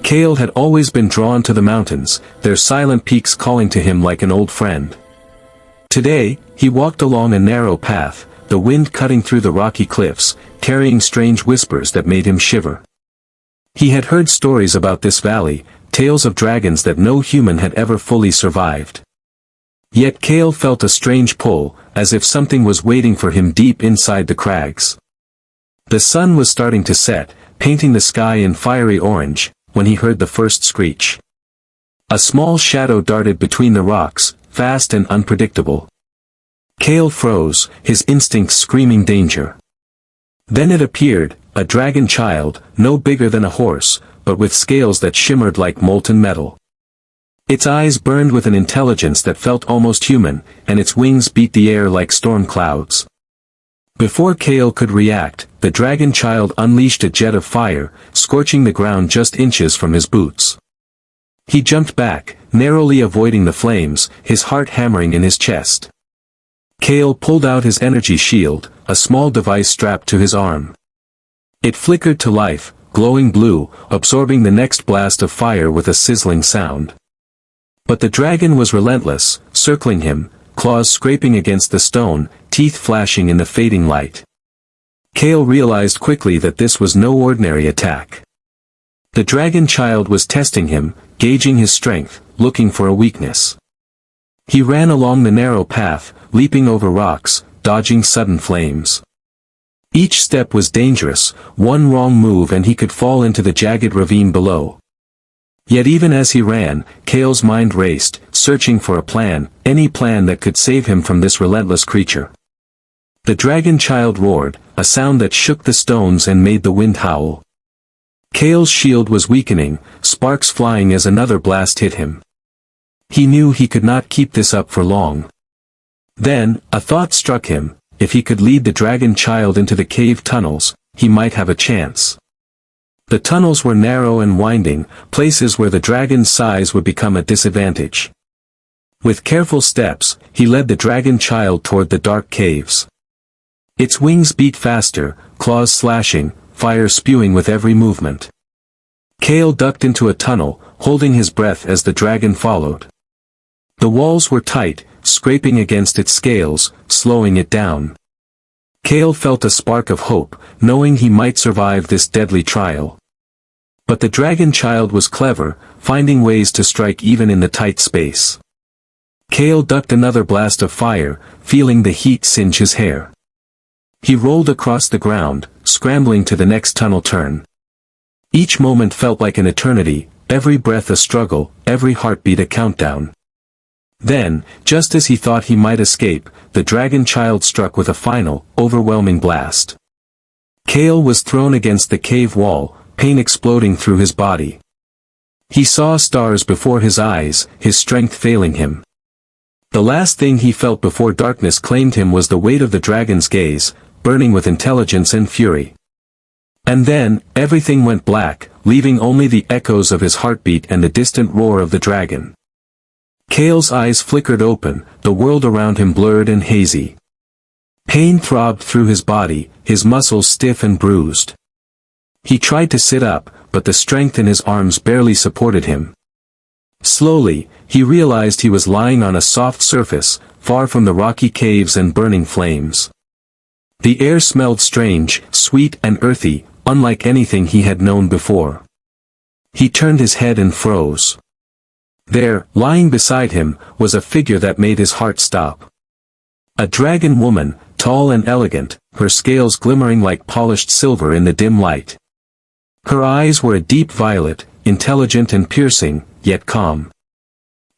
Kale had always been drawn to the mountains, their silent peaks calling to him like an old friend. Today, he walked along a narrow path, the wind cutting through the rocky cliffs, carrying strange whispers that made him shiver. He had heard stories about this valley, tales of dragons that no human had ever fully survived. Yet Kale felt a strange pull, as if something was waiting for him deep inside the crags. The sun was starting to set, painting the sky in fiery orange, when he heard the first screech. A small shadow darted between the rocks, fast and unpredictable. Kale froze, his instincts screaming danger. Then it appeared, a dragon child, no bigger than a horse, but with scales that shimmered like molten metal. Its eyes burned with an intelligence that felt almost human, and its wings beat the air like storm clouds. Before Kale could react, the dragon child unleashed a jet of fire, scorching the ground just inches from his boots. He jumped back, narrowly avoiding the flames, his heart hammering in his chest. Kale pulled out his energy shield, a small device strapped to his arm. It flickered to life, glowing blue, absorbing the next blast of fire with a sizzling sound. But the dragon was relentless, circling him, claws scraping against the stone, teeth flashing in the fading light. Kale realized quickly that this was no ordinary attack. The dragon child was testing him, gauging his strength, looking for a weakness. He ran along the narrow path, leaping over rocks, dodging sudden flames. Each step was dangerous, one wrong move and he could fall into the jagged ravine below. Yet even as he ran, Kale's mind raced, searching for a plan, any plan that could save him from this relentless creature. The dragon child roared, a sound that shook the stones and made the wind howl. Kale's shield was weakening, sparks flying as another blast hit him. He knew he could not keep this up for long. Then, a thought struck him, if he could lead the dragon child into the cave tunnels, he might have a chance. The tunnels were narrow and winding, places where the dragon's size would become a disadvantage. With careful steps, he led the dragon child toward the dark caves. Its wings beat faster, claws slashing, fire spewing with every movement. Kale ducked into a tunnel, holding his breath as the dragon followed. The walls were tight, scraping against its scales, slowing it down. Kale felt a spark of hope, knowing he might survive this deadly trial. But the dragon child was clever, finding ways to strike even in the tight space. Kale ducked another blast of fire, feeling the heat singe his hair. He rolled across the ground, scrambling to the next tunnel turn. Each moment felt like an eternity, every breath a struggle, every heartbeat a countdown. Then, just as he thought he might escape, the dragon child struck with a final, overwhelming blast. Kale was thrown against the cave wall, pain exploding through his body. He saw stars before his eyes, his strength failing him. The last thing he felt before darkness claimed him was the weight of the dragon's gaze, burning with intelligence and fury. And then, everything went black, leaving only the echoes of his heartbeat and the distant roar of the dragon. Kale's eyes flickered open, the world around him blurred and hazy. Pain throbbed through his body, his muscles stiff and bruised. He tried to sit up, but the strength in his arms barely supported him. Slowly, he realized he was lying on a soft surface, far from the rocky caves and burning flames. The air smelled strange, sweet and earthy, unlike anything he had known before. He turned his head and froze. There, lying beside him, was a figure that made his heart stop. A dragon woman, tall and elegant, her scales glimmering like polished silver in the dim light. Her eyes were a deep violet, intelligent and piercing, yet calm.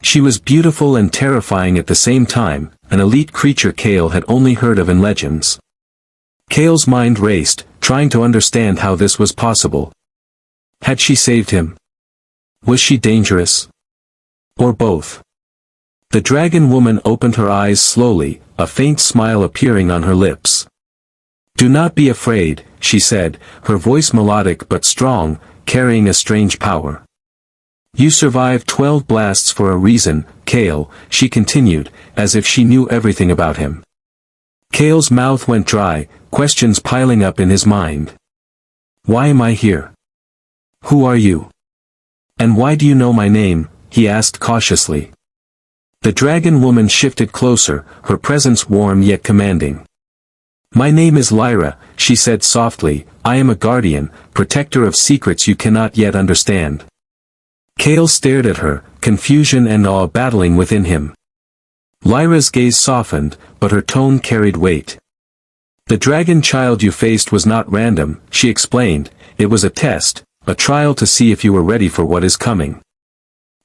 She was beautiful and terrifying at the same time, an elite creature Kale had only heard of in legends. Kale's mind raced, trying to understand how this was possible. Had she saved him? Was she dangerous? Or both? The dragon woman opened her eyes slowly, a faint smile appearing on her lips. "Do not be afraid," she said, her voice melodic but strong, carrying a strange power. "You survived 12 blasts for a reason, Kale," she continued, as if she knew everything about him. Kale's mouth went dry, questions piling up in his mind. "Why am I here? Who are you? "And why do you know my name?" he asked cautiously. The dragon woman shifted closer, her presence warm yet commanding. "My name is Lyra," she said softly. "I am a guardian, protector of secrets you cannot yet understand." Kale stared at her, confusion and awe battling within him. Lyra's gaze softened, but her tone carried weight. "The dragon child you faced was not random," she explained. "It was a test, a trial to see if you were ready for what is coming."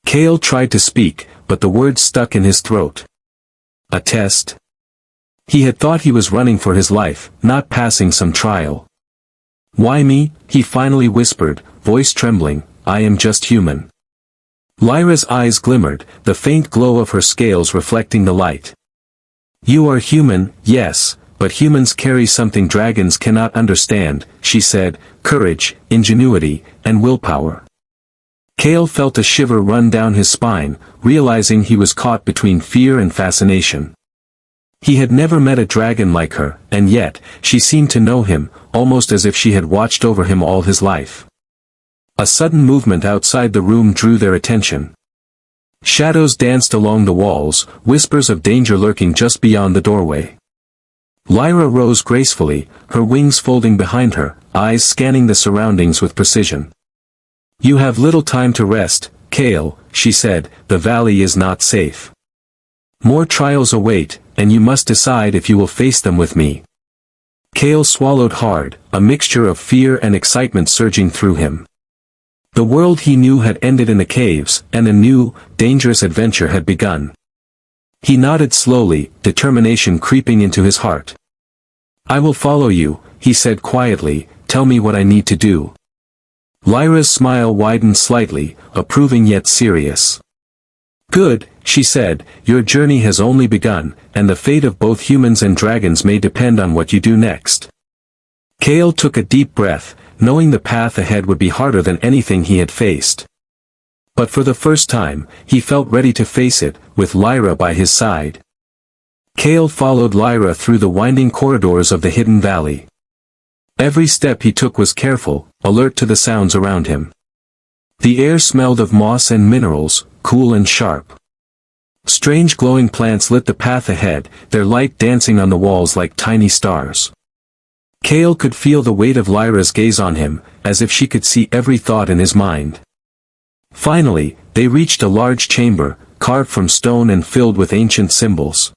Kale tried to speak, but the words stuck in his throat. A test? He had thought he was running for his life, not passing some trial. "Why me?" he finally whispered, voice trembling. "I am just human." Lyra's eyes glimmered, the faint glow of her scales reflecting the light. "You are human, yes, but humans carry something dragons cannot understand," she said, "courage, ingenuity, and willpower." Kale felt a shiver run down his spine, realizing he was caught between fear and fascination. He had never met a dragon like her, and yet, she seemed to know him, almost as if she had watched over him all his life. A sudden movement outside the room drew their attention. Shadows danced along the walls, whispers of danger lurking just beyond the doorway. Lyra rose gracefully, her wings folding behind her, eyes scanning the surroundings with precision. "You have little time to rest, Kale," she said, "the valley is not safe. More trials await, and you must decide if you will face them with me." Kale swallowed hard, a mixture of fear and excitement surging through him. The world he knew had ended in the caves, and a new, dangerous adventure had begun. He nodded slowly, determination creeping into his heart. "I will follow you," he said quietly. "Tell me what I need to do." Lyra's smile widened slightly, approving yet serious. "Good," she said, "your journey has only begun, and the fate of both humans and dragons may depend on what you do next." Kale took a deep breath, knowing the path ahead would be harder than anything he had faced. But for the first time, he felt ready to face it, with Lyra by his side. Kale followed Lyra through the winding corridors of the hidden valley. Every step he took was careful, alert to the sounds around him. The air smelled of moss and minerals, cool and sharp. Strange glowing plants lit the path ahead, their light dancing on the walls like tiny stars. Kale could feel the weight of Lyra's gaze on him, as if she could see every thought in his mind. Finally, they reached a large chamber, carved from stone and filled with ancient symbols.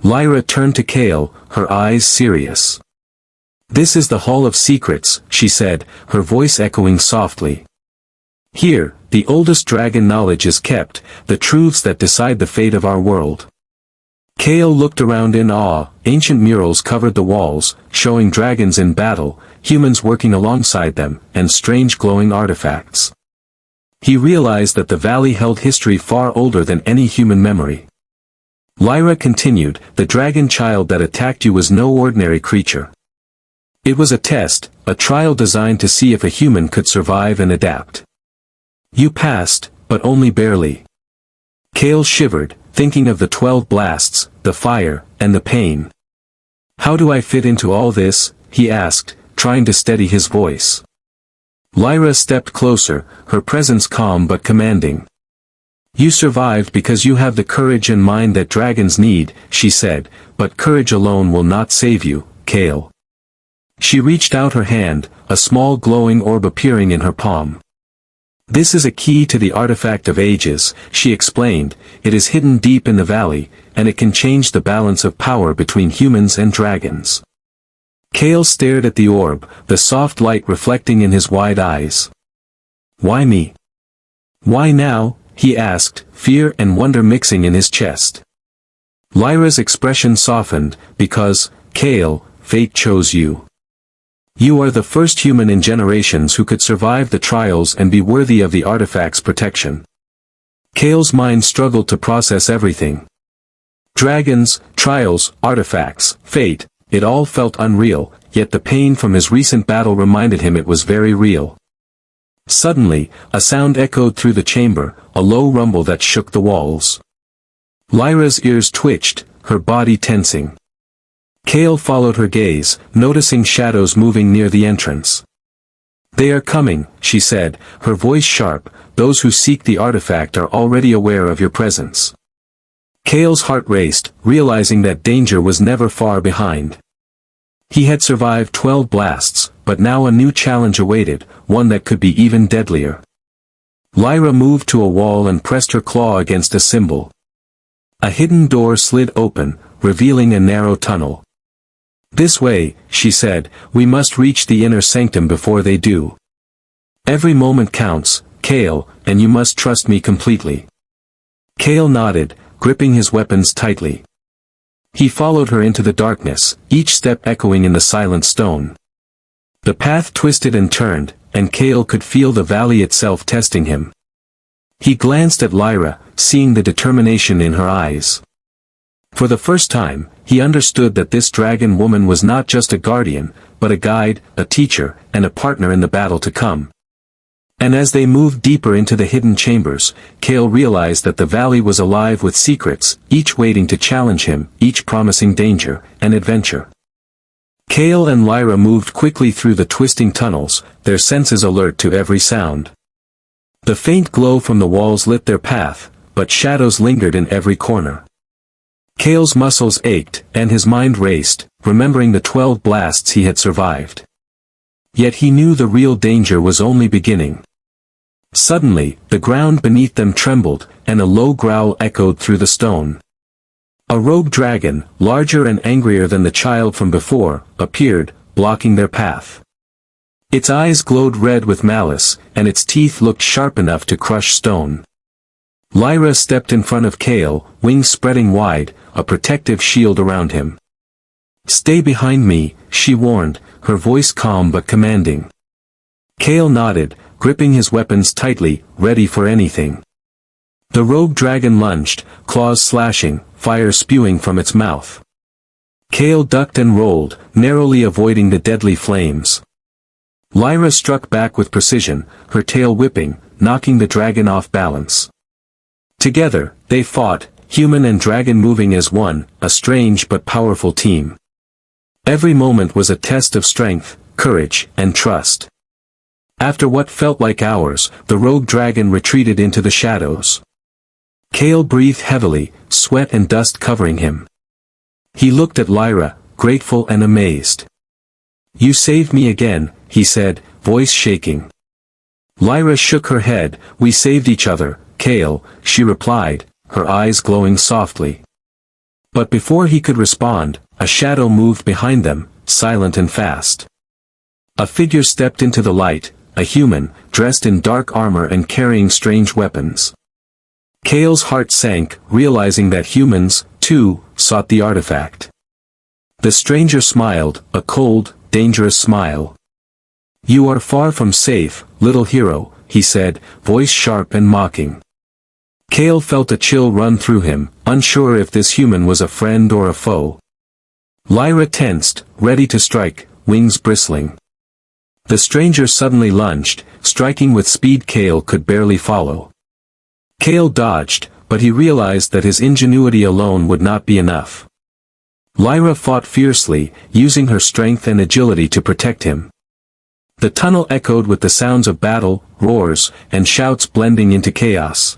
Lyra turned to Kale, her eyes serious. "This is the Hall of Secrets," she said, her voice echoing softly. "Here, the oldest dragon knowledge is kept, the truths that decide the fate of our world." Kale looked around in awe. Ancient murals covered the walls, showing dragons in battle, humans working alongside them, and strange glowing artifacts. He realized that the valley held history far older than any human memory. Lyra continued, "The dragon child that attacked you was no ordinary creature. It was a test, a trial designed to see if a human could survive and adapt. You passed, but only barely." Kale shivered, thinking of the 12 blasts, the fire, and the pain. "How do I fit into all this?" he asked, trying to steady his voice. Lyra stepped closer, her presence calm but commanding. "You survived because you have the courage and mind that dragons need," she said, "but courage alone will not save you, Kale." She reached out her hand, a small glowing orb appearing in her palm. "This is a key to the artifact of ages," she explained. "It is hidden deep in the valley, and it can change the balance of power between humans and dragons." Kale stared at the orb, the soft light reflecting in his wide eyes. "Why me? Why now?" he asked, fear and wonder mixing in his chest. Lyra's expression softened, "Because, Kale, fate chose you. You are the first human in generations who could survive the trials and be worthy of the artifact's protection." Kale's mind struggled to process everything. Dragons, trials, artifacts, fate, it all felt unreal, yet the pain from his recent battle reminded him it was very real. Suddenly, a sound echoed through the chamber, a low rumble that shook the walls. Lyra's ears twitched, her body tensing. Kale followed her gaze, noticing shadows moving near the entrance. "They are coming," she said, her voice sharp, those who seek the artifact are already aware of your presence." Kale's heart raced, realizing that danger was never far behind. He had survived 12 blasts, but now a new challenge awaited, one that could be even deadlier. Lyra moved to a wall and pressed her claw against a symbol. A hidden door slid open, revealing a narrow tunnel. "This way," she said, "we must reach the inner sanctum before they do. Every moment counts, Kale, and you must trust me completely." Kale nodded, gripping his weapons tightly. He followed her into the darkness, each step echoing in the silent stone. The path twisted and turned, and Kale could feel the valley itself testing him. He glanced at Lyra, seeing the determination in her eyes. For the first time, he understood that this dragon woman was not just a guardian, but a guide, a teacher, and a partner in the battle to come. And as they moved deeper into the hidden chambers, Kale realized that the valley was alive with secrets, each waiting to challenge him, each promising danger and adventure. Kale and Lyra moved quickly through the twisting tunnels, their senses alert to every sound. The faint glow from the walls lit their path, but shadows lingered in every corner. Kale's muscles ached, and his mind raced, remembering the 12 blasts he had survived. Yet he knew the real danger was only beginning. Suddenly, the ground beneath them trembled, and a low growl echoed through the stone. A rogue dragon, larger and angrier than the child from before, appeared, blocking their path. Its eyes glowed red with malice, and its teeth looked sharp enough to crush stone. Lyra stepped in front of Kale, wings spreading wide, a protective shield around him. "Stay behind me," she warned, her voice calm but commanding. Kale nodded, gripping his weapons tightly, ready for anything. The rogue dragon lunged, claws slashing, fire spewing from its mouth. Kale ducked and rolled, narrowly avoiding the deadly flames. Lyra struck back with precision, her tail whipping, knocking the dragon off balance. Together, they fought, human and dragon moving as one, a strange but powerful team. Every moment was a test of strength, courage, and trust. After what felt like hours, the rogue dragon retreated into the shadows. Kale breathed heavily, sweat and dust covering him. He looked at Lyra, grateful and amazed. "You saved me again," he said, voice shaking. Lyra shook her head. "We saved each other, Kale," she replied, her eyes glowing softly. But before he could respond, a shadow moved behind them, silent and fast. A figure stepped into the light, a human, dressed in dark armor and carrying strange weapons. Kale's heart sank, realizing that humans, too, sought the artifact. The stranger smiled, a cold, dangerous smile. "You are far from safe, little hero," he said, voice sharp and mocking. Kale felt a chill run through him, unsure if this human was a friend or a foe. Lyra tensed, ready to strike, wings bristling. The stranger suddenly lunged, striking with speed Kale could barely follow. Kale dodged, but he realized that his ingenuity alone would not be enough. Lyra fought fiercely, using her strength and agility to protect him. The tunnel echoed with the sounds of battle, roars, and shouts blending into chaos.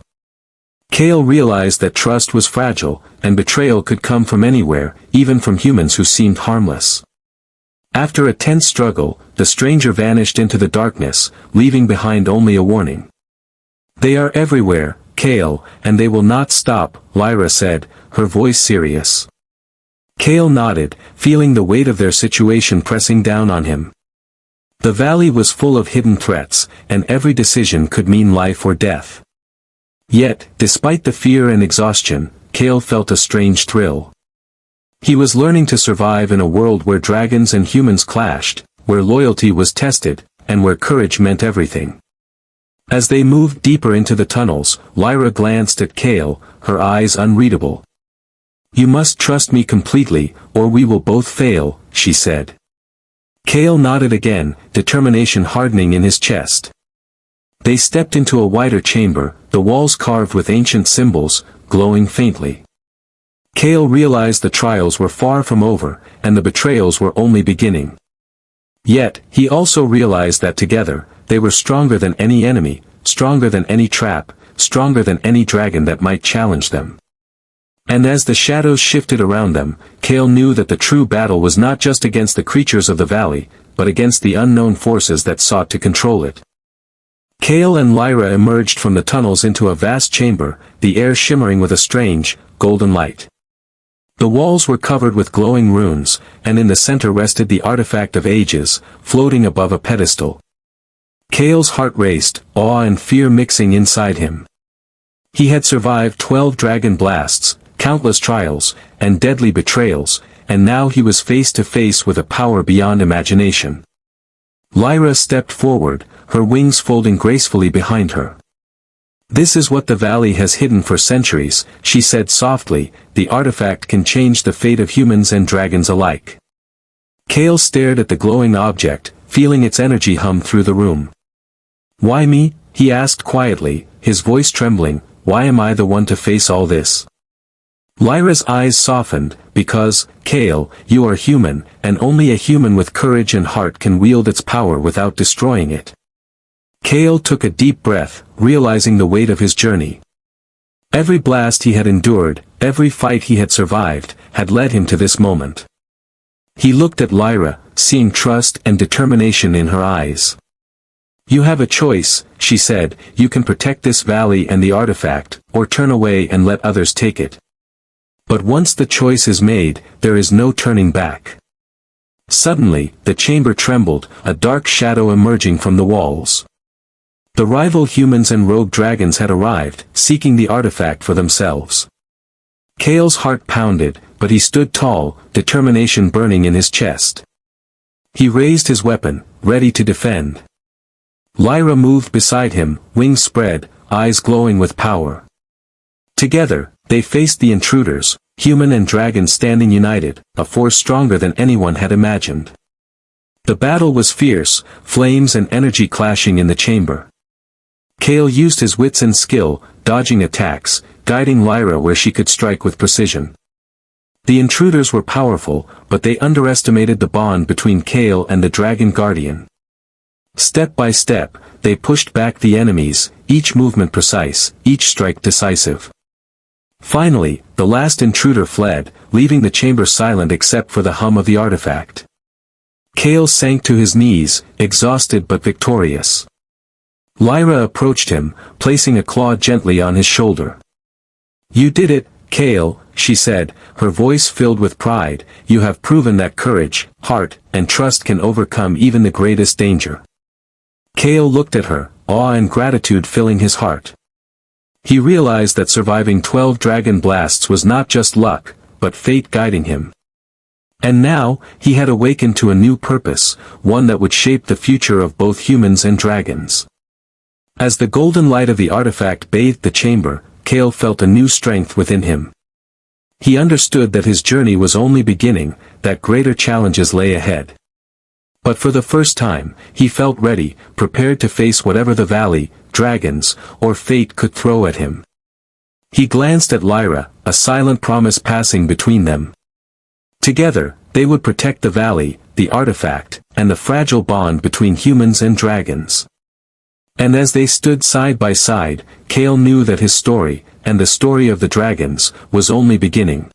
Kale realized that trust was fragile, and betrayal could come from anywhere, even from humans who seemed harmless. After a tense struggle, the stranger vanished into the darkness, leaving behind only a warning. "They are everywhere, Kale, and they will not stop," Lyra said, her voice serious. Kale nodded, feeling the weight of their situation pressing down on him. The valley was full of hidden threats, and every decision could mean life or death. Yet, despite the fear and exhaustion, Kale felt a strange thrill. He was learning to survive in a world where dragons and humans clashed, where loyalty was tested, and where courage meant everything. As they moved deeper into the tunnels, Lyra glanced at Kale, her eyes unreadable. "You must trust me completely, or we will both fail," she said. Kale nodded again, determination hardening in his chest. They stepped into a wider chamber, the walls carved with ancient symbols, glowing faintly. Kale realized the trials were far from over, and the betrayals were only beginning. Yet, he also realized that together, they were stronger than any enemy, stronger than any trap, stronger than any dragon that might challenge them. And as the shadows shifted around them, Kale knew that the true battle was not just against the creatures of the valley, but against the unknown forces that sought to control it. Kale and Lyra emerged from the tunnels into a vast chamber, the air shimmering with a strange, golden light. The walls were covered with glowing runes, and in the center rested the artifact of ages, floating above a pedestal. Kale's heart raced, awe and fear mixing inside him. He had survived 12 dragon blasts, countless trials, and deadly betrayals, and now he was face to face with a power beyond imagination. Lyra stepped forward, her wings folding gracefully behind her. "This is what the valley has hidden for centuries," she said softly. "The artifact can change the fate of humans and dragons alike." Kale stared at the glowing object, feeling its energy hum through the room. "Why me?" he asked quietly, his voice trembling. "Why am I the one to face all this?" Lyra's eyes softened. "Because, Kale, you are human, and only a human with courage and heart can wield its power without destroying it." Kale took a deep breath, realizing the weight of his journey. Every blast he had endured, every fight he had survived, had led him to this moment. He looked at Lyra, seeing trust and determination in her eyes. "You have a choice," she said. "You can protect this valley and the artifact, or turn away and let others take it. But once the choice is made, there is no turning back." Suddenly, the chamber trembled, a dark shadow emerging from the walls. The rival humans and rogue dragons had arrived, seeking the artifact for themselves. Kale's heart pounded, but he stood tall, determination burning in his chest. He raised his weapon, ready to defend. Lyra moved beside him, wings spread, eyes glowing with power. Together, they faced the intruders, human and dragon standing united, a force stronger than anyone had imagined. The battle was fierce, flames and energy clashing in the chamber. Kale used his wits and skill, dodging attacks, guiding Lyra where she could strike with precision. The intruders were powerful, but they underestimated the bond between Kale and the Dragon Guardian. Step by step, they pushed back the enemies, each movement precise, each strike decisive. Finally, the last intruder fled, leaving the chamber silent except for the hum of the artifact. Kale sank to his knees, exhausted but victorious. Lyra approached him, placing a claw gently on his shoulder. "You did it, Kale," she said, her voice filled with pride. "You have proven that courage, heart, and trust can overcome even the greatest danger." Kale looked at her, awe and gratitude filling his heart. He realized that surviving 12 dragon blasts was not just luck, but fate guiding him. And now, he had awakened to a new purpose, one that would shape the future of both humans and dragons. As the golden light of the artifact bathed the chamber, Kale felt a new strength within him. He understood that his journey was only beginning, that greater challenges lay ahead. But for the first time, he felt ready, prepared to face whatever the valley, dragons, or fate could throw at him. He glanced at Lyra, a silent promise passing between them. Together, they would protect the valley, the artifact, and the fragile bond between humans and dragons. And as they stood side by side, Kale knew that his story, and the story of the dragons, was only beginning.